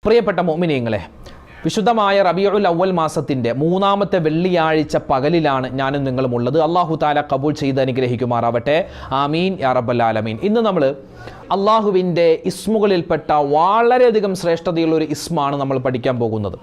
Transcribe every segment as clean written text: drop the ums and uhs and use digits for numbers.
പ്രിയപ്പെട്ട മുഅ്മിനീങ്ങളെ, വിശുദ്ധമായ റബീഉൽ അവ്വൽ മാസത്തിൻ്റെ 3-ാമത്തെ വെള്ളിയാഴ്ച പകലിലാണ് ഞാനും നിങ്ങളും ഉള്ളത്. അല്ലാഹു തആല കബൂൽ ചെയ്ത് അനുഗ്രഹിക്കുമാറാവട്ടെ. ആമീൻ യാ റബ്ബൽ ആലമീൻ. ഇന്ന് നമ്മൾ അള്ളാഹുവിൻ്റെ ഇസ്മുകളിൽപ്പെട്ട വളരെയധികം ശ്രേഷ്ഠതയുള്ള ഒരു ഇസ്മാണ് നമ്മൾ പഠിക്കാൻ പോകുന്നത്.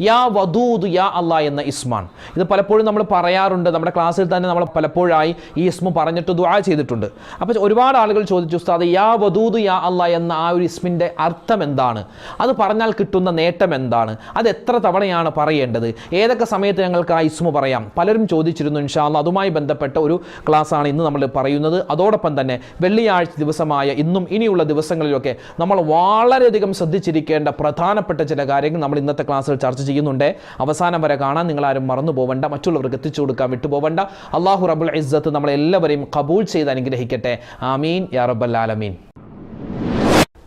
യാ വദൂദ് യാ അള്ളാഹ് എന്ന ഇസ്മാണ്. ഇത് പലപ്പോഴും നമ്മൾ പറയാറുണ്ട്. നമ്മുടെ ക്ലാസ്സിൽ തന്നെ നമ്മൾ പലപ്പോഴായി ഈ ഇസ്മു പറഞ്ഞിട്ട് ദുആ ചെയ്തിട്ടുണ്ട്. അപ്പോൾ ഒരുപാട് ആളുകൾ ചോദിച്ചു, ഉസ്താദ് യാ വദൂദ് യാ അള്ളാഹ് എന്ന ആ ഒരു ഇസ്മിൻ്റെ അർത്ഥം എന്താണ്, അത് പറഞ്ഞാൽ കിട്ടുന്ന നേട്ടം എന്താണ്, അത് എത്ര തവണയാണ് പറയേണ്ടത്, ഏതൊക്കെ സമയത്ത് ഞങ്ങൾക്ക് ആ ഇസ്മു പറയാം, പലരും ചോദിച്ചിരുന്നു. ഇൻഷാ അല്ലാഹ് അതുമായി ബന്ധപ്പെട്ട ഒരു ക്ലാസ്സാണ് ഇന്ന് നമ്മൾ പറയുന്നത്. അതോടൊപ്പം തന്നെ വെള്ളിയാഴ്ച ദിവസമായ ഇന്നും ഇനിയുള്ള ദിവസങ്ങളിലൊക്കെ നമ്മൾ വളരെയധികം ശ്രദ്ധിച്ചിരിക്കേണ്ട പ്രധാനപ്പെട്ട ചില കാര്യങ്ങൾ നമ്മൾ ഇന്നത്തെ ക്ലാസ്സിൽ ചർച്ച ചെയ്യുന്നുണ്ട്. അവസാനം വരെ കാണാൻ നിങ്ങളാരും മറന്നു പോവണ്ട, മറ്റുള്ളവർക്ക് എത്തിച്ചു കൊടുക്കാൻ വിട്ടുപോകണ്ട. അല്ലാഹു റബ്ബുൽ ഇസ്സത്ത് നമ്മളെല്ലാവരെയും ഖബൂൽ ചെയ്ത് അനുഗ്രഹിക്കട്ടെ. ആമീൻ യാ റബ്ബൽ ആലമീൻ.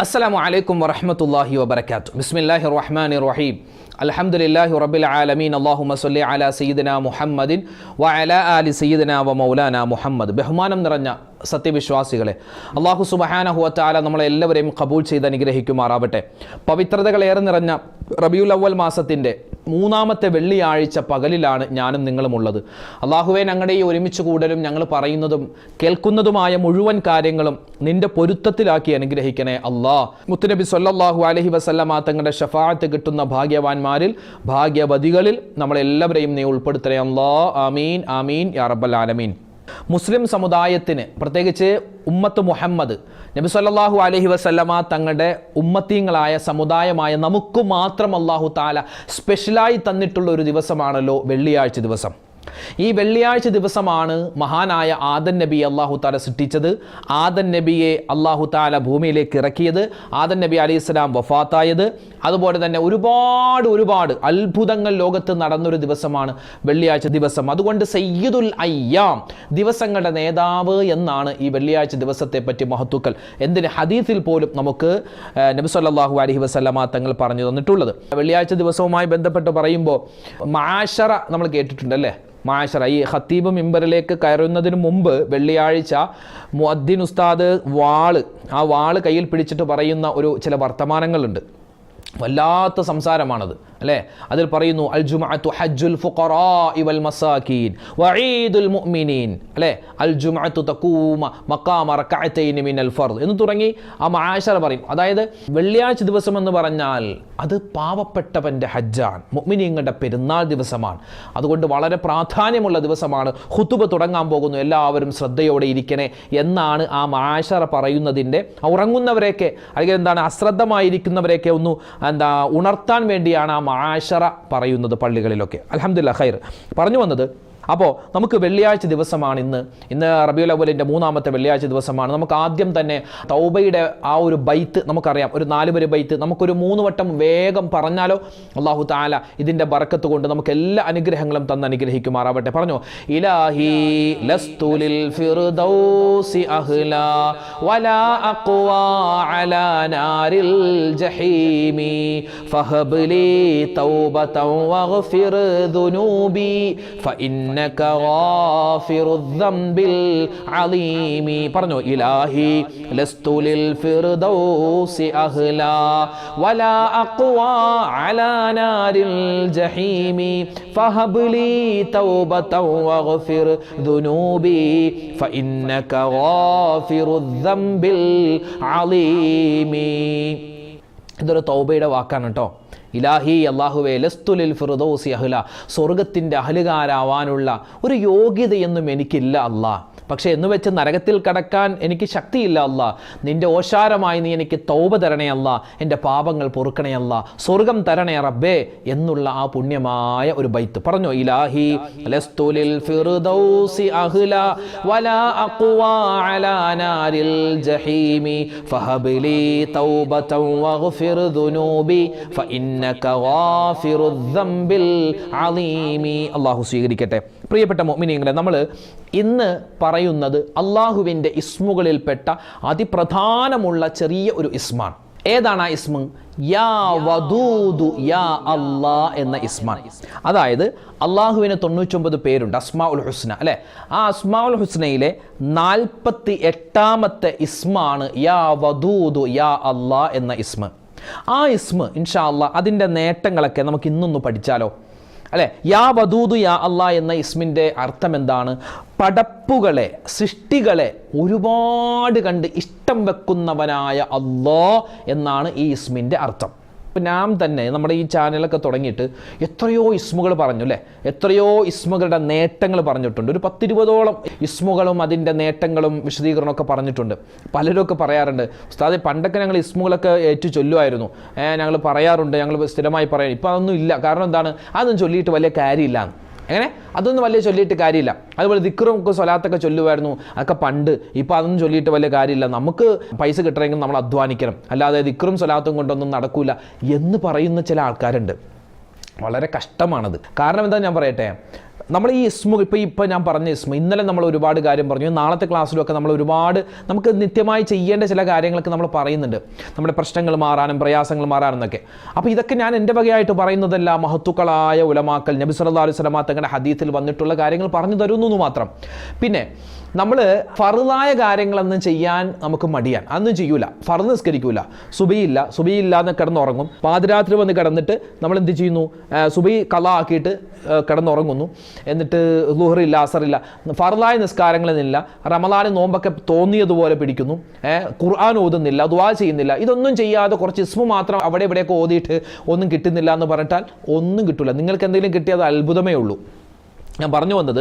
അസ്സലാമു അലൈക്കും വറഹ്മത്തുള്ളാഹി വബറകാതുഹു. ബിസ്മില്ലാഹിർ റഹ്മാനിർ റഹീം. അൽഹംദുലില്ലാഹി റബ്ബിൽ ആലമീൻ. അല്ലാഹുമ്മ സ്വല്ലി അലാ സയ്യിദിനാ മുഹമ്മദിൻ വഅലാ ആലി സയ്യിദിനാ വമൗലാനാ മുഹമ്മദ്. ബഹുമാനം നിറഞ്ഞ സത്യവിശ്വാസികളെ, അല്ലാഹു സുബ്ഹാനഹു വ തആല നമ്മളെല്ലാവരെയും ഖബൂൽ ചെയ്ത് അനുഗ്രഹിക്കുമാറാവട്ടെ. പവിത്രതകളേറെ നിറഞ്ഞ റബീഉൽ അവ്വൽ മാസത്തിൻ്റെ 3-ാമത്തെ വെള്ളിയാഴ്ച പകലിലാണ് ഞാനും നിങ്ങളും ഉള്ളത്. അല്ലാഹുവേ, ഞങ്ങളുടെ ഈ ഒരുമിച്ച് കൂടലും ഞങ്ങൾ പറയുന്നതും കേൾക്കുന്നതുമായ മുഴുവൻ കാര്യങ്ങളും നിന്റെ പൊരുത്തത്തിലാക്കി അനുഗ്രഹിക്കണേ അല്ലാഹ്. മുത്തുനബി സ്വല്ലല്ലാഹു അലൈഹി വസല്ലമ തങ്ങളുടെ ശഫാഅത്ത് കിട്ടുന്ന ഭാഗ്യവാന്മാരിൽ, ഭാഗ്യവതികളിൽ നമ്മളെല്ലാവരെയും നീ ഉൾപ്പെടുത്തണേ അല്ലാഹ്. ആമീൻ ആമീൻ യാ റബ്ബൽ ആലമീൻ. മുസ്ലിം സമുദായത്തിന്, പ്രത്യേകിച്ച് ഉമ്മത്ത് മുഹമ്മദ് നബി സല്ലല്ലാഹു അലൈഹി വസല്ലമ തങ്ങളുടെ ഉമ്മത്തീങ്ങളായ സമുദായമായ നമുക്ക് മാത്രം അല്ലാഹു തആല സ്പെഷ്യലായി തന്നിട്ടുള്ള ഒരു ദിവസമാണല്ലോ വെള്ളിയാഴ്ച ദിവസം. ഈ വെള്ളിയാഴ്ച ദിവസമാണ് മഹാനായ ആദം നബി അല്ലാഹു തആല സൃഷ്ടിച്ചത്. ആദം നബിയെ അല്ലാഹു തആല ഭൂമിയിലേക്ക് ഇറക്കിയത്, ആദം നബി അലൈഹിസ്സലാം വഫാത്തായത്, അതുപോലെ തന്നെ ഒരുപാട് അത്ഭുതങ്ങൾ ലോകത്ത് നടന്നൊരു ദിവസമാണ് വെള്ളിയാഴ്ച ദിവസം. അതുകൊണ്ട് സയ്യിദുൽ അയ്യാം, ദിവസങ്ങളുടെ നേതാവ് എന്നാണ് ഈ വെള്ളിയാഴ്ച ദിവസത്തെ പറ്റി മഹത്തുക്കൾ എന്തിന് ഹദീസിൽ പോലും നമുക്ക് നബി സല്ലല്ലാഹു അലൈഹി വസല്ലമ തങ്ങൾ പറഞ്ഞു തന്നിട്ടുള്ളത്. വെള്ളിയാഴ്ച ദിവസവുമായി ബന്ധപ്പെട്ട് പറയുമ്പോൾ മഅശറ നമ്മൾ കേട്ടിട്ടുണ്ടല്ലേ. മഅശറ, ഈ ഖത്തീബ് മിമ്പറിലേക്ക് കയറുന്നതിന് മുമ്പ് വെള്ളിയാഴ്ച മുഅദ്ദിൻ ഉസ്താദ് ആ വാള് കയ്യിൽ പിടിച്ചിട്ട് പറയുന്ന ചില വർത്തമാനങ്ങളുണ്ട്. വല്ലാത്ത സംസാരമാണത് അല്ലേ. അതിൽ പറയുന്നു, അൽ ജുമഅത്തു ഹജ്ജുൽ ഫുഖറാഇ വൽ മസാകീൻ വഈദുൽ മുഅ്മിനീൻ അല്ലേ, അൽ ജുമഅത്തു തഖൂമ മഖാമ റകഅതൈൻ മിനൽ ഫർദ് എന്ന് തുടങ്ങി ആ മഅശറ പറയും. അതായത് വെള്ളിയാഴ്ച ദിവസം എന്ന് പറഞ്ഞാൽ അത് പാവപ്പെട്ടവൻ്റെ ഹജ്ജാണ്, മുഅ്മിനീങ്ങളുടെ പെരുന്നാൾ ദിവസമാണ്. അതുകൊണ്ട് വളരെ പ്രാധാന്യമുള്ള ദിവസമാണ്. ഖുതുബ തുടങ്ങാൻ പോകുന്നു, എല്ലാവരും ശ്രദ്ധയോടെ ഇരിക്കണേ എന്നാണ് ആ മഅശറ പറയുന്നതിൻ്റെ. ഉറങ്ങുന്നവരെയൊക്കെ അല്ലെങ്കിൽ അശ്രദ്ധമായിരിക്കുന്നവരെയൊക്കെ ഒന്ന് ഉണർത്താൻ വേണ്ടിയാണ് ആ മഅശറ പറയുന്നത് പള്ളികളിലൊക്കെ. അൽഹംദുലില്ലാഹ് ഖൈർ. പറഞ്ഞു വന്നത്, അപ്പോൾ നമുക്ക് വെള്ളിയാഴ്ച ദിവസമാണ് ഇന്ന് റബീഉൽ അവ്വലിൻ്റെ 3-ാമത്തെ വെള്ളിയാഴ്ച ദിവസമാണ്. നമുക്ക് ആദ്യം തന്നെ തൗബയുടെ ആ ഒരു ബൈത്ത് നമുക്കറിയാം, ഒരു 4 വരി ബൈത്ത് നമുക്കൊരു 3 വട്ടം വേഗം പറഞ്ഞാലോ. അല്ലാഹു തആല ഇതിൻ്റെ ബറക്കത്ത് കൊണ്ട് നമുക്ക് എല്ലാ അനുഗ്രഹങ്ങളും തന്ന് അനുഗ്രഹിക്കുമാറാവട്ടെ. പറഞ്ഞു, ഇലാഹി ലസ്തു ലിൽ ഫിർദൗസി അഹ്ലാ വലാ അഖ്വാ അലാ നാരിൽ ജഹീമി ഫഹബ് ലി തൗബതൻ വഗ്ഫിർ ദുനൂബി ഫഇന്ന ഗാഫിറുദ് ദംബിൽ അലീമി. പറഞ്ഞു, ഇലാഹി ലസ്തു ലിൽ ഫിർദൗസി അഹ്ലാ വലാ അഖ്വാ അലാ നാരിൽ ജഹീമി ഫഹബ് ലി തൗബതൻ വഗ്ഫിർ ദുനൂബി ഫഇന്നക ഗാഫിറുദ് ദംബിൽ അലീമി. ഇതൊരു തൗബയുടെ വാക്കാണ് കേട്ടോ. ഇലാഹി അല്ലാഹുവേ ലസ്തു ലിൽ ഫിർദൗസി അഹ്ല, സ്വർഗത്തിൻ്റെ അഹലുകാരാവാനുള്ള ഒരു യോഗ്യതയൊന്നും എനിക്കില്ല അല്ലാ. പക്ഷേ എന്ന് വെച്ച് നരകത്തിൽ കടക്കാൻ എനിക്ക് ശക്തിയില്ല അല്ലാ. നിന്റെ ഓശാരമായി നീ എനിക്ക് തൗബ തരണേ അല്ലാ, എൻ്റെ പാപങ്ങൾ പൊറുക്കണേ അല്ലാ, സ്വർഗം തരണേ റബ്ബേ എന്നുള്ള ആ പുണ്യമായ ഒരു ബൈത്ത്. പറഞ്ഞു, ഇലാഹി ലസ്തു ലിൽ ഫിർദൗസി അഹ്ല വലാ അഖ്വാ അലാ നാരിൽ ജഹീമി ഫഹബ് ലി തൗബതൻ വഗ്ഫിർ ദുനൂബി ഫഇന്നക ഗാഫിറുദ് ദംബിൽ അലീമി. അല്ലാഹു സ്വീകരിക്കട്ടെ. പ്രിയപ്പെട്ട മുഅ്മിനീങ്ങളെ, നമ്മൾ ഇന്ന് പറയുന്നത് അള്ളാഹുവിൻ്റെ ഇസ്മുകളിൽപ്പെട്ട അതിപ്രധാനമുള്ള ചെറിയ ഒരു ഇസ്മാണ്. ഏതാണ് ആ ഇസ്മ? യാ വദൂദു യാ അല്ലാ എന്ന ഇസ്മാണ്. അതായത് അള്ളാഹുവിന് 99 പേരുണ്ട്, അസ്മാഉൽ ഹുസ്ന അല്ലേ. ആ അസ്മാഉൽ ഹുസ്നയിലെ 48ാമത്തെ ഇസ്മാണ് യാ വദൂദു യാ അല്ലാ എന്ന ഇസ്മ. ആ ഇസ്മ ഇൻഷാ അല്ലാഹ് അതിൻ്റെ നേട്ടങ്ങളൊക്കെ നമുക്ക് ഇന്നൊന്ന് പഠിച്ചാലോ അല്ലേ? യാ വദൂദു യാ അല്ലാ എന്ന ഇസ്മിൻ്റെ അർത്ഥം എന്താണ്? പടപ്പുകളെ, സൃഷ്ടികളെ ഒരുപാട് കണ്ട് ഇഷ്ടം വെക്കുന്നവനായ അല്ലാ എന്നാണ് ഈ ഇസ്മിൻ്റെ അർത്ഥം. ഇപ്പം ഞാൻ തന്നെ നമ്മുടെ ഈ ചാനലൊക്കെ തുടങ്ങിയിട്ട് എത്രയോ ഇസ്മുകൾ പറഞ്ഞു അല്ലേ? എത്രയോ ഇസ്മുകളുടെ നേട്ടങ്ങൾ പറഞ്ഞിട്ടുണ്ട്. ഒരു 10-20ഓളം ഇസ്മുകളും അതിൻ്റെ നേട്ടങ്ങളും വിശദീകരണമൊക്കെ പറഞ്ഞിട്ടുണ്ട്. പലരൊക്കെ പറയാറുണ്ട്, ഉസ്താദെ പണ്ടൊക്കെ ഞങ്ങൾ ഇസ്മുകളൊക്കെ ഏറ്റു ചൊല്ലുമായിരുന്നു, ഞങ്ങൾ പറയാറുണ്ട്, ഞങ്ങൾ സ്ഥിരമായി പറയാം. ഇപ്പം അതൊന്നും ഇല്ല. കാരണം എന്താണ്? അതൊന്നും ചൊല്ലിയിട്ട് വലിയ കാര്യമില്ല. എങ്ങനെ? അതൊന്നും വലിയ ചൊല്ലിയിട്ട് കാര്യമില്ല. അതുപോലെ ദിക്റും ഒക്കെ സ്വലാത്തൊക്കെ ചൊല്ലുമായിരുന്നു, അതൊക്കെ പണ്ട്. ഇപ്പോൾ അതൊന്നും ചൊല്ലിയിട്ട് വലിയ കാര്യമില്ല, നമുക്ക് പൈസ കിട്ടണമെങ്കിൽ നമ്മൾ അധ്വാനിക്കണം, അല്ലാതെ ദിക്റും സ്വലാത്തും കൊണ്ടൊന്നും നടക്കൂല എന്ന് പറയുന്ന ചില ആൾക്കാരുണ്ട്. വളരെ കഷ്ടമാണത്. കാരണം എന്താ ഞാൻ പറയട്ടെ, നമ്മൾ ഈ ഇസ്മു ഇപ്പോൾ ഞാൻ പറഞ്ഞ ഇസ്മു, ഇന്നലെ നമ്മൾ ഒരുപാട് കാര്യം പറഞ്ഞു, നാളത്തെ ക്ലാസ്സിലൊക്കെ നമ്മൾ ഒരുപാട് നമുക്ക് നിത്യമായി ചെയ്യേണ്ട ചില കാര്യങ്ങളൊക്കെ നമ്മൾ പറയുന്നുണ്ട്, നമ്മുടെ പ്രശ്നങ്ങൾ മാറാനും പ്രയാസങ്ങൾ മാറാനെന്നൊക്കെ. അപ്പോൾ ഇതൊക്കെ ഞാൻ എൻ്റെ വകയായിട്ട് പറയുന്നതല്ല, മഹത്തുക്കളായ ഉലമാക്കൾ നബി സല്ലല്ലാഹു അലൈഹി വസല്ലം തങ്ങളുടെ ഹദീസിൽ വന്നിട്ടുള്ള കാര്യങ്ങൾ പറഞ്ഞു തരുന്നു മാത്രം. പിന്നെ നമ്മൾ ഫർദായ കാര്യങ്ങളൊന്നും ചെയ്യാൻ നമുക്ക് മടിയാൻ, അതൊന്നും ചെയ്യൂല. ഫർദ് നിസ്കരിക്കൂല, സുബഹിയില്ലാതെ കിടന്നുറങ്ങും. പാതിരാത്രി വന്ന് കിടന്നിട്ട് നമ്മൾ എന്ത് ചെയ്യുന്നു? സുബഹി ഖളാ ആക്കിയിട്ട് കിടന്നുറങ്ങുന്നു. എന്നിട്ട് ളുഹറില്ല, അസറില്ല, ഫർദായ നിസ്കാരങ്ങളൊന്നുമില്ല. റമളാൻ നോമ്പൊക്കെ തോന്നിയതുപോലെ പിടിക്കുന്നു. ഖുർആൻ ഓതുന്നില്ല, ദുആ ചെയ്യുന്നില്ല. ഇതൊന്നും ചെയ്യാതെ കുറച്ച് ഇസ്മു മാത്രം അവിടെ ഇവിടെയൊക്കെ ഓതിയിട്ട് ഒന്നും കിട്ടുന്നില്ല എന്ന് പറഞ്ഞിട്ടാൽ ഒന്നും കിട്ടില്ല. നിങ്ങൾക്ക് എന്തെങ്കിലും കിട്ടിയത് അത്ഭുതമേ ഉള്ളൂ. ഞാൻ പറഞ്ഞു വന്നത്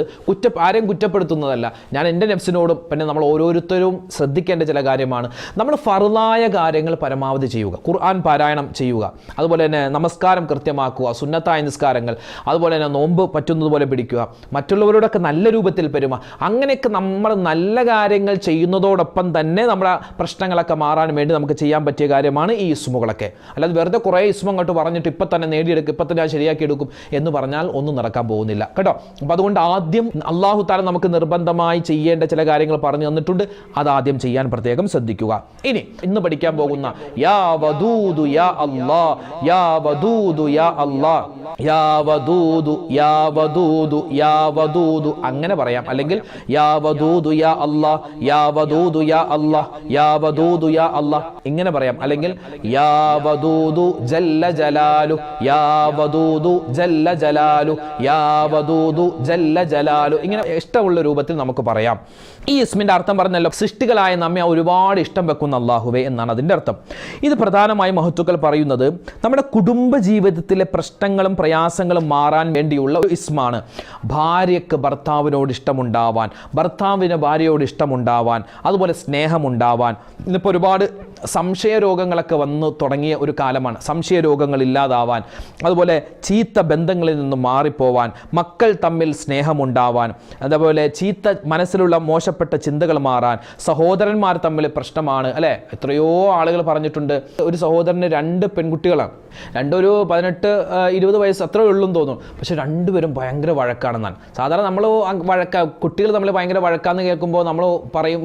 ആരെയും കുറ്റപ്പെടുത്തുന്നതല്ല, ഞാൻ എൻ്റെ നെഫ്സിനോടും പിന്നെ നമ്മൾ ഓരോരുത്തരും ശ്രദ്ധിക്കേണ്ട ചില കാര്യമാണ്. നമ്മൾ ഫർദായ കാര്യങ്ങൾ പരമാവധി ചെയ്യുക, ഖുർആൻ പാരായണം ചെയ്യുക, അതുപോലെ തന്നെ നമസ്കാരം കൃത്യമാക്കുക, സുന്നത്തായ നിസ്കാരങ്ങൾ, അതുപോലെ തന്നെ നോമ്പ് പറ്റുന്നതുപോലെ പിടിക്കുക, മറ്റുള്ളവരോടൊക്കെ നല്ല രൂപത്തിൽ പെരുമാറുക. അങ്ങനെയൊക്കെ നമ്മൾ നല്ല കാര്യങ്ങൾ ചെയ്യുന്നതോടൊപ്പം തന്നെ നമ്മുടെ പ്രശ്നങ്ങളൊക്കെ മാറാൻ വേണ്ടി നമുക്ക് ചെയ്യാൻ പറ്റിയ കാര്യമാണ് ഈ ഇസ്മുകളൊക്കെ. അല്ലാതെ വെറുതെ കുറേ ഇസ്മു അങ്ങോട്ട് പറഞ്ഞിട്ട് ഇപ്പം തന്നെ നേടിയെടുക്കും, ഇപ്പം തന്നെ ശരിയാക്കി എടുക്കും എന്ന് പറഞ്ഞാൽ ഒന്നും നടക്കാൻ പോകുന്നില്ല കേട്ടോ. അപ്പം അതുകൊണ്ട് ആദ്യം അല്ലാഹു തആല നമുക്ക് നിർബന്ധമായി ചെയ്യേണ്ട ചില കാര്യങ്ങൾ പറഞ്ഞു തന്നിട്ടുണ്ട്, അതാദ്യം ചെയ്യാൻ പ്രത്യേകം ശ്രദ്ധിക്കുക. ഇനി ഇന്ന് പഠിക്കാൻ പോകുന്ന യാ വദൂദു യാ അല്ലാ, യാ വദൂദു യാ അല്ലാ, യാ വദൂദു യാ വദൂദു യാ വദൂദു അങ്ങനെ പറയാം, അല്ലെങ്കിൽ യാ വദൂദു യാ അല്ലാ, യാ വദൂദു യാ അല്ലാ, യാ വദൂദു യാ അല്ലാ ഇങ്ങനെ പറയാം, അല്ലെങ്കിൽ യാ വദൂദു ജല്ല ജലാലു, യാ വദൂദു ജല്ല ജലാലു, യാ വദൂദു ജല്ല ജലാലു ഇങ്ങനെ ഇഷ്ടമുള്ള രൂപത്തിൽ നമുക്ക് പറയാം. ഈ ഇസ്മിൻ്റെ അർത്ഥം പറഞ്ഞല്ലോ, സൃഷ്ടികളായ നമ്മെ ഒരുപാട് ഇഷ്ടം വെക്കുന്ന അല്ലാഹുവേ എന്നാണ് അതിൻ്റെ അർത്ഥം. ഇത് പ്രധാനമായും മഹത്തുക്കൾ പറയുന്നത് നമ്മുടെ കുടുംബ ജീവിതത്തിലെ പ്രശ്നങ്ങളും പ്രയാസങ്ങളും മാറാൻ വേണ്ടിയുള്ള ഒരു ഇസ്മാണ്. ഭാര്യയ്ക്ക് ഭർത്താവിനോട് ഇഷ്ടമുണ്ടാവാൻ, ഭർത്താവിന് ഭാര്യയോട് ഇഷ്ടമുണ്ടാവാൻ, അതുപോലെ സ്നേഹമുണ്ടാവാൻ. ഇന്നിപ്പോൾ ഒരുപാട് സംശയരോഗങ്ങളൊക്കെ വന്നു തുടങ്ങിയ ഒരു കാലമാണ്. സംശയരോഗങ്ങൾ ഇല്ലാതാവാൻ, അതുപോലെ ചീത്ത ബന്ധങ്ങളിൽ നിന്നും മാറിപ്പോവാൻ, മക്കൾ തമ്മിൽ സ്നേഹമുണ്ടാവാൻ, അതുപോലെ ചീത്ത മനസ്സിലുള്ള മോശപ്പെട്ട ചിന്തകൾ മാറാൻ, സഹോദരന്മാർ തമ്മിൽ പ്രശ്നമാണ് അല്ലേ? എത്രയോ ആളുകൾ പറഞ്ഞിട്ടുണ്ട്, ഒരു സഹോദരന് 2 പെൺകുട്ടികളാണ്, രണ്ടൊരു 18-20 വയസ്സ് അത്രേ ഉള്ളൂന്ന് തോന്നുന്നു, പക്ഷെ രണ്ടുപേരും ഭയങ്കര വഴക്കാണെന്നാണ്. സാധാരണ നമ്മൾ കുട്ടികൾ തമ്മിൽ ഭയങ്കര വഴക്കാന്ന് കേൾക്കുമ്പോൾ നമ്മൾ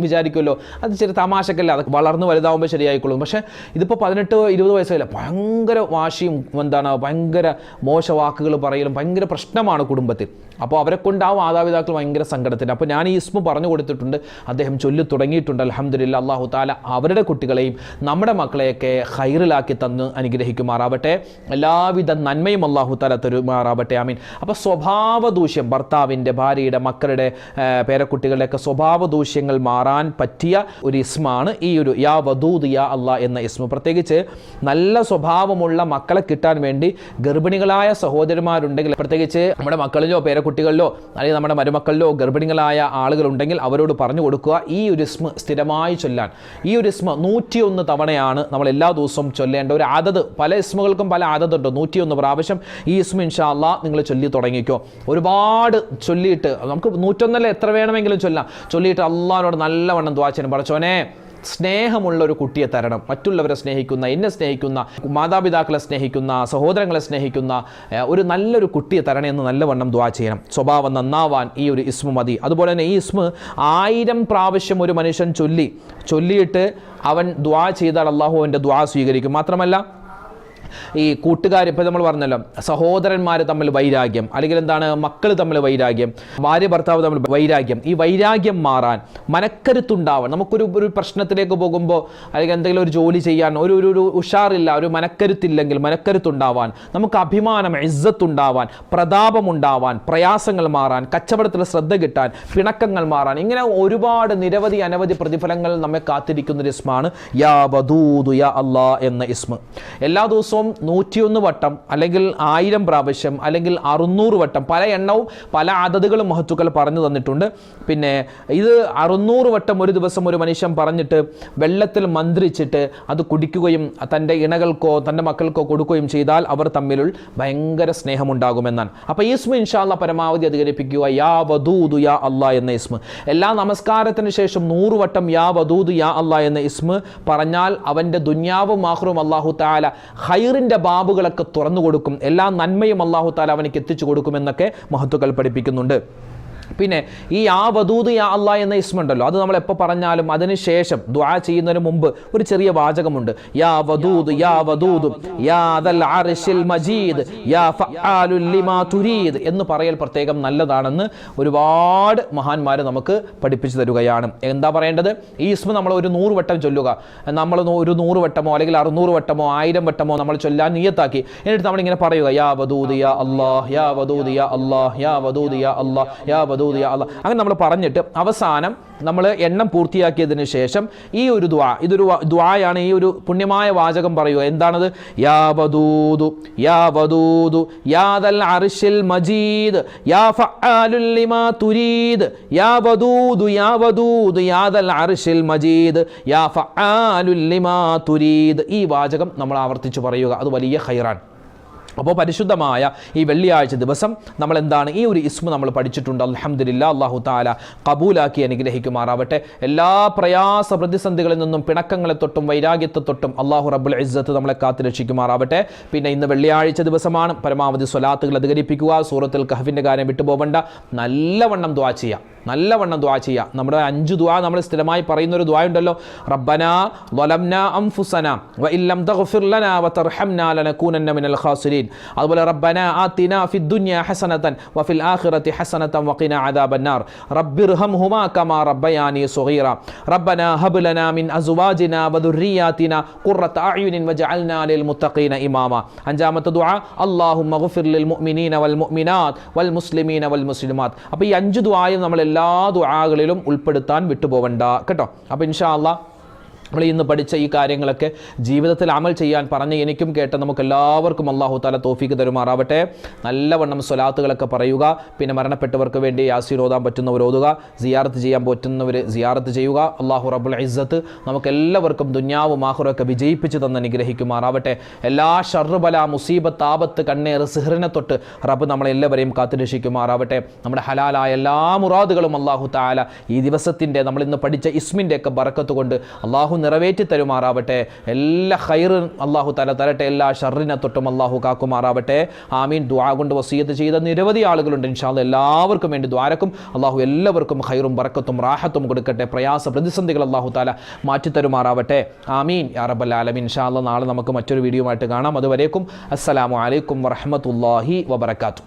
വിചാരിക്കുമല്ലോ അത് ചെറിയ തമാശക്കല്ല, അത് വളർന്ന് വലുതാവുമ്പോൾ ശരിയായിക്കൊള്ളും. പക്ഷേ ഇതിപ്പോൾ 18-20 വയസ്സല്ല, ഭയങ്കര വാശിയും ഭയങ്കര മോശവാക്കുകൾ പറയലും ഭയങ്കര പ്രശ്നമാണ് കുടുംബത്തിൽ. അപ്പോൾ അവരെ കൊണ്ടാവും മാതാപിതാക്കൾ ഭയങ്കര സങ്കടത്തിന്. അപ്പോൾ ഞാൻ ഈ ഇസ്മു പറഞ്ഞു കൊടുത്തിട്ടുണ്ട്, അദ്ദേഹം ചൊല്ലി തുടങ്ങിയിട്ടുണ്ട്. അൽഹംദുലില്ലാ, അല്ലാഹു തആല അവരുടെ കുട്ടികളെയും നമ്മുടെ മക്കളെയൊക്കെ ഖൈറിലാക്കി തന്ന് അനുഗ്രഹിക്കുമാറാവട്ടെ. എല്ലാവിധ നന്മയും അല്ലാഹു തആല തരുമാറാവട്ടെ. ആമീൻ. അപ്പോൾ സ്വഭാവ ദൂഷ്യം, ഭർത്താവിൻ്റെ, ഭാര്യയുടെ, മക്കളുടെ, പേരക്കുട്ടികളുടെയൊക്കെ സ്വഭാവ ദൂഷ്യങ്ങൾ മാറാൻ പറ്റിയ ഒരു ഇസ്മാണ് ഈ ഒരു യാ വദൂദ് യാ അല്ലാ എന്ന ഇസ്മു. പ്രത്യേകിച്ച് നല്ല സ്വഭാവമുള്ള മക്കളെ കിട്ടാൻ വേണ്ടി ഗർഭിണികളായ സഹോദരന്മാരുണ്ടെങ്കിൽ, പ്രത്യേകിച്ച് നമ്മുടെ മക്കളിലോ കുട്ടികളിലോ അല്ലെങ്കിൽ നമ്മുടെ മരുമക്കളിലോ ഗർഭിണികളായ ആളുകളുണ്ടെങ്കിൽ അവരോട് പറഞ്ഞു കൊടുക്കുക ഈ ഒരു ഇസ്മ സ്ഥിരമായി ചൊല്ലാൻ. ഈ ഒരു ഇസ്മ 101 തവണയാണ് നമ്മൾ എല്ലാ ദിവസവും ചൊല്ലേണ്ട ഒരു ആദത്. പല ഇസ്മുകൾക്കും പല ആദതുണ്ട്. 101 പ്രാവശ്യം ഈ ഇസ്മ ഇൻഷാ അല്ലാഹ് നിങ്ങൾ ചൊല്ലി തുടങ്ങിക്കോ. ഒരുപാട് ചൊല്ലിയിട്ട് നമുക്ക് 101 എത്ര വേണമെങ്കിലും ചൊല്ലാം. ചൊല്ലിയിട്ട് അള്ളാഹിനോട് നല്ലവണ്ണം ദുആ ചെയ്യണം. പടച്ചോനെ, സ്നേഹമുള്ള ഒരു കുട്ടിയെ തരണം, മറ്റുള്ളവരെ സ്നേഹിക്കുന്ന, എന്നെ സ്നേഹിക്കുന്ന, മാതാപിതാക്കളെ സ്നേഹിക്കുന്ന, സഹോദരങ്ങളെ സ്നേഹിക്കുന്ന ഒരു നല്ലൊരു കുട്ടിയെ തരണേ എന്ന് നല്ലവണ്ണം ദുആ ചെയ്യണം. സ്വഭാവം നന്നാവാൻ ഈ ഒരു ഇസ്മു മതി. അതുപോലെ തന്നെ ഈ ഇസ്മു 1000 പ്രാവശ്യം ഒരു മനുഷ്യൻ ചൊല്ലിയിട്ട് അവൻ ദുആ ചെയ്താൽ അല്ലാഹു അവൻ്റെ ദുആ സ്വീകരിക്കും. മാത്രമല്ല ഈ കൂട്ടുകാർ, ഇപ്പോൾ നമ്മൾ പറഞ്ഞല്ലോ, സഹോദരന്മാർ തമ്മിൽ വൈരാഗ്യം, അല്ലെങ്കിൽ എന്താണ് മക്കൾ തമ്മിൽ വൈരാഗ്യം, ഭാര്യ ഭർത്താവ് തമ്മിൽ വൈരാഗ്യം, ഈ വൈരാഗ്യം മാറാൻ മനക്കരുത്തുണ്ടാവാൻ, നമുക്കൊരു പ്രശ്നത്തിലേക്ക് പോകുമ്പോൾ അല്ലെങ്കിൽ എന്തെങ്കിലും ഒരു ജോലി ചെയ്യാൻ ഒരു ഉഷാറില്ല, ഒരു മനക്കരുത്തില്ലെങ്കിൽ മനക്കരുത്തുണ്ടാവാൻ, നമുക്ക് അഭിമാനം ഇസ്സത്തുണ്ടാവാൻ, പ്രതാപമുണ്ടാവാൻ, പ്രയാസങ്ങൾ മാറാൻ, കച്ചവടത്തിൽ ശ്രദ്ധ കിട്ടാൻ, പിണക്കങ്ങൾ മാറാൻ, ഇങ്ങനെ ഒരുപാട് നിരവധി അനവധി പ്രതിഫലങ്ങൾ നമ്മെ കാത്തിരിക്കുന്ന ഒരു ഇസ്മാണ് യാ വദൂദ് യാ അല്ലാ എന്ന ഇസ്മ. എല്ലാ ദിവസവും 101 വട്ടം അല്ലെങ്കിൽ 1000 പ്രാവശ്യം അല്ലെങ്കിൽ 600 വട്ടം, പല എണ്ണവും പല അതതുകളും മഹത്തുക്കൾ പറഞ്ഞു തന്നിട്ടുണ്ട്. പിന്നെ ഇത് 600 വട്ടം ഒരു ദിവസം ഒരു മനുഷ്യൻ പറഞ്ഞിട്ട് വെള്ളത്തിൽ മന്ത്രിച്ചിട്ട് അത് കുടിക്കുകയും തൻ്റെ ഇണകൾക്കോ തൻ്റെ മക്കൾക്കോ കൊടുക്കുകയും ചെയ്താൽ അവർ തമ്മിൽ ഭയങ്കര സ്നേഹമുണ്ടാകുമെന്നാണ്. അപ്പോൾ ഈ ഇസ്മ ഇൻഷാ അല്ലാഹ് പരമാവധി അധികരിപ്പിക്കുക, യാ വദൂദ് യാ അല്ലാ എന്ന ഇസ്മ. എല്ലാ നമസ്കാരത്തിന് ശേഷം 100 വട്ടം യാ വദൂദ് യാ അല്ലാ എന്ന ഇസ്മ പറഞ്ഞാൽ അവൻ്റെ ദുന്യാവും ആഖിറവും അല്ലാഹു തആല ഖൈറിൻ്റെ ബാബുകളൊക്കെ തുറന്നു കൊടുക്കും, എല്ലാ നന്മയും അല്ലാഹു തആല അവനക്ക് എത്തിച്ചു കൊടുക്കുമെന്നൊക്കെ മഹത്തുക്കൾ പഠിപ്പിക്കുന്നുണ്ട്. പിന്നെ ഈ യാ വദൂദ് യാ അല്ലാ എന്ന ഇസ്മുണ്ടല്ലോ, അത് നമ്മൾ എപ്പോൾ പറഞ്ഞാലും അതിന് ശേഷം ദുആ ചെയ്യുന്നതിന് മുമ്പ് ഒരു ചെറിയ വാചകമുണ്ട്, യാ വദൂദ് യാ വദൂദ് യാ ദൽ അർശിൽ മജീദ് യാ ഫഅാലുൽ ലിമാ തുരീദ് എന്ന് പറയൽ പ്രത്യേകം നല്ലതാണെന്ന് ഒരുപാട് മഹാന്മാർ നമുക്ക് പഠിപ്പിച്ചു തരുകയാണ്. എന്താ പറയേണ്ടത്? ഈ ഇസ്മ നമ്മൾ ഒരു 100 വട്ടം ചൊല്ലുക. നമ്മൾ ഒരു 100 വട്ടമോ അല്ലെങ്കിൽ 600 വട്ടമോ 1000 വട്ടമോ നമ്മൾ ചൊല്ലാൻ നിയത്താക്കി, എന്നിട്ട് നമ്മളിങ്ങനെ പറയുക, യാ വദൂദ് യാ അല്ലാഹ് യാ വദൂദ് യാ അല്ലാഹ് യാ വദൂദ് യാ അല്ലാഹ് യാ വദൂദ് യാ അല്ലാഹ്. അങ്ങനെ നമ്മൾ പറഞ്ഞിട്ട് അവസാനം നമ്മൾ എണ്ണം പൂർത്തിയാക്കിയതിന് ശേഷം ഈ ഒരു ദുആ, ഇതൊരു ദുആയാണ്, ഈ ഒരു പുണ്യമായ വാചകം പറയുക. എന്താണത്? യാ വദൂദു യാ വദൂദു യാ ദൽ അർശിൽ മജീദ് യാ ഫഅാലുൽ ലിമാ തുരീദ് യാ വദൂദു യാ വദൂദു യാ ദൽ അർശിൽ മജീദ് യാ ഫഅാലുൽ ലിമാ തുരീദ്. ഈ വാചകം നമ്മൾ ആവർത്തിച്ച് പറയുക, അത് വലിയ ഖൈറാൻ. അപ്പോൾ പരിശുദ്ധമായ ഈ വെള്ളിയാഴ്ച ദിവസം നമ്മൾ എന്താണ് ഈ ഒരു ഇസ്മ നമ്മൾ പഠിച്ചിട്ടുണ്ട്. അൽഹംദുലില്ലാ, അല്ലാഹു തആല ഖബൂലാക്കി അനുഗ്രഹിക്കുമാറാവട്ടെ. എല്ലാ പ്രയാസ പ്രതിസന്ധികളിൽ നിന്നും, പിണക്കങ്ങളെ തൊട്ടും വൈരാഗ്യത്തെ തൊട്ടും അല്ലാഹു റബ്ബുൽ ഇസ്സത്ത് നമ്മളെ കാത്തു രക്ഷിക്കുമാറാവട്ടെ. പിന്നെ ഇന്ന് വെള്ളിയാഴ്ച ദിവസമാണ്, പരമാവധി സ്വലാത്തുകൾ അധികരിപ്പിക്കുക. സൂറത്തുൽ കഹ്ഫിൻ്റെ കാര്യം വിട്ടുപോകണ്ട, നല്ലവണ്ണം ദുആ ചെയ്യുക, നല്ലവണ്ണം ദുആ ചെയ്യുക. നമ്മുടെ 5 ദുആ നമ്മൾ സ്ഥിരമായി പറയുന്നൊരു ദുആ ഉണ്ടല്ലോ, റബ്ബനാ വലംനാ അൻഫുസനാ വഇല്ലം തഗ്ഫിർ ലനാ വതർഹംനാ ലനകൂനന്ന മിനൽ ഖാസിരീൻ. അതുപോലെ റബ്ബനാ ആതിനാ ഫിദ് ദുനിയാ ഹസനതൻ വഫിൽ ആഖിറതി ഹസനതൻ വഖിനാ അദാബന്നാർ റബ്ബിർഹംഹുമാ കമാ റബ്ബയാനി സഗീറ റബ്ബനാ ഹബ് ലനാ മിൻ അസ്വാജിനാ വദുർരിയാതിനാ ഖുർറത അഅ്യുനിൻ വജഅൽനാ ലിൽ മുത്തഖീന ഇമാമ. അഞ്ചാമത്തെ ദുആ, അല്ലാഹുമ്മ ഗ്ഫിർ ലിൽ മുഅ്മിനീന വൽ മുഅ്മിനാത്ത് വൽ മുസ്ലിമീന വൽ മുസ്ലിമാത്ത്. അപ്പോൾ ഈ 5 ദുആയും നമ്മൾ എല്ലാ ദുആകളിലും ഉൾപ്പെടുത്താൻ വിട്ടുപോകണ്ട കേട്ടോ. അപ്പോൾ ഇൻഷാ അല്ലാഹ് നമ്മൾ ഇന്ന് പഠിച്ച ഈ കാര്യങ്ങളൊക്കെ ജീവിതത്തിൽ അമൽ ചെയ്യാൻ പറഞ്ഞ് എനിക്കും കേട്ട് നമുക്ക് എല്ലാവർക്കും അല്ലാഹു തആല തൗഫീഖ് തരുമാറാവട്ടെ. നല്ലവണ്ണം സ്വലാത്തുകളൊക്കെ പറയുക. പിന്നെ മരണപ്പെട്ടവർക്ക് വേണ്ടി യാസീൻ ഓതാൻ പറ്റുന്നവർ ഓതുക, സിയാറത്ത് ചെയ്യാൻ പറ്റുന്നവർ സിയാറത്ത് ചെയ്യുക. അല്ലാഹു റബ്ബുൽ ഇസ്സത്ത് നമുക്ക് എല്ലാവർക്കും ദുനിയാവും ആഖിറവും വിജയിപ്പിച്ച് തന്ന് അനുഗ്രഹിക്കുമാറാവട്ടെ. എല്ലാ ഷർറ് ബല മുസീബത്ത് ആപത്ത് കണ്ണേറ് സിഹ്റിനെ തൊട്ട് റബ്ബ് നമ്മളെല്ലാവരെയും കാത്തുരക്ഷിക്കുമാറാവട്ടെ. നമ്മുടെ ഹലാലായ എല്ലാ മുറാദുകളും അല്ലാഹു തആല ഈ ദിവസത്തിൻ്റെ നമ്മൾ ഇന്ന് പഠിച്ച ഇസ്മിൻ്റെ ഒക്കെ ബറക്കത്ത് കൊണ്ട് അല്ലാഹു നിറവേറ്റി തരുമാറാവട്ടെ. എല്ലാ ഖൈറും അല്ലാഹു തആല തരട്ടെ, എല്ലാ ഷർറിനെ തൊട്ടും അല്ലാഹു കാക്കുമാറാവട്ടെ. ആമീൻ. ദുആ കൊണ്ട് വസിയത്ത് ചെയ്ത നിരവധി ആളുകളുണ്ട്. ഇൻഷാ അല്ലാഹ് എല്ലാവർക്കും വേണ്ടി ദ്വാരക്കും അല്ലാഹു എല്ലാവർക്കും ഖൈറും ബറക്കത്തും റാഹത്തും കൊടുക്കട്ടെ. പ്രയാസ പ്രതിസന്ധികൾ അല്ലാഹു തആല മാറ്റി തരുമാറാവട്ടെ. ആമീൻ യാ റബ്ബൽ ആലമീൻ. ഇൻഷാ അല്ലാഹ് നാളെ നമുക്ക് മറ്റൊരു വീഡിയോ ആയിട്ട് കാണാം. അതുവരേക്കും അസ്സലാമു അലൈക്കും വറഹ്മത്തുള്ളാഹി വബറകാതുഹു.